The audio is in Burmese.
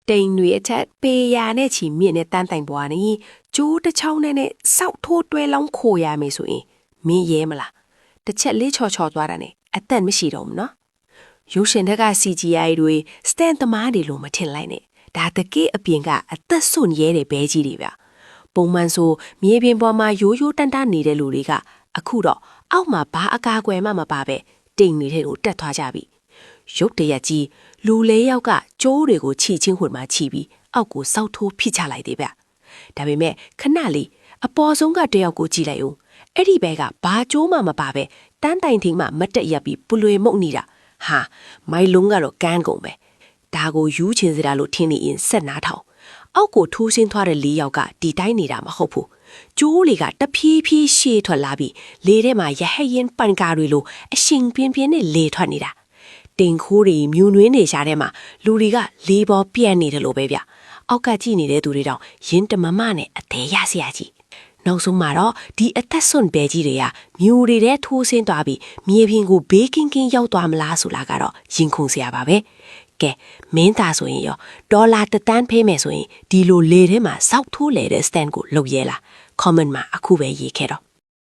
တိန်တွေအထက်ပေယာနဲ့ချီမြင့်နဲ့တန်းတိုင်ပွားနေကျိုးတစ်ချောင်းနဲ့စောက်ထိုးတွဲလောင်းခိုရမယ်ဆိုရင်မင်းရဲမလားတစ်ချက်လေးချော်သွားတာနဲ့အသက်မရှိတော့ဘူးနော်ရုပ်ရှင်တက်က CGI တွေ stand သမားတွေလို့မထင်လိုက်နဲ့ဒါတကယ်အပြင်ကအသက်ဆွန့်ရဲတဲ့ဘဲကြီးတွေဗျပုံမှန်ဆိုမြေပြင်ပေါ်မှာရိုးရိုးတန်းတန်းနေတဲ့လူတွေကအခုတော့အောက်မှာဘာအကာအကွယ်မှမပါပဲတိမ်နေတဲ့ကိုတက်သွားကြပြီရုပ်တရက်ကြီးလူလေးယောက်ကကျိုးတွေကိုခြိချင်းခွင်မှာခြိပြီးအောက်ကိုစောက်ထိုးဖိချလိုက်သေးဗျဒါပေမဲ့ခဏလေးအပေါ်ဆုံးကတယောက်ကိုကြည့်လိုက်ဦးအဲ့ဒီဘဲကဘာကျိုးမှမပါပဲတန်းတိုင်ထင်းမှမတက်ရက်ပြီးပလွေမှုတ်နေတာဟာမိုင်လုံးကတော့ကန်းကုန်ပဲဒါကိုယူးချင်စရာလို့ထင်နေရင်ဆက်နားထောင်အောက်ကိုထိုးဆင်းသွားတဲ့၄ယောက်ကဒီတိုင်းနေတာမဟုတ်ဘူးကျိုးတွေကတဖြည်းဖြည်းရှေ့ထွက်လာပြီးလေထဲမှာရဟရင်ပန်ကာတွေလိုအရှင်ပြင်းပြင်းနဲ့လေထွက်နေတာတင်ခိုးတွေမြူနွင်းနေရှာတဲ့မှာလူတွေကလေပေါ်ပြန့်နေတယ်လို့ပဲဗျအောက်ကကြည့်နေတဲ့သူတွေတောင်ရင်းတမမနဲ့အသေးရစရာကြီးနောက်ဆုံးမှာတော့ဒီအသက်ဆွန့်ပဲကြီးတွေကမြူတွေထဲထိုးဆင်းသွားပြီးမြေပြင်ကိုဘေးကင်းကင်းရောက်သွားမလားဆိုလာကတော့ရင်ခုန်စရာပါပဲကဲမင်းသားဆိုရင်ရောဒေါ်လာ1 သန်းဖေးမယ်ဆိုရင်ဒီလိုလေထဲမှာစောက်ထိုးလေတဲ့ stand ကိုလုပ်ရဲလား comment မှာအခုပဲရေးခဲ့တော့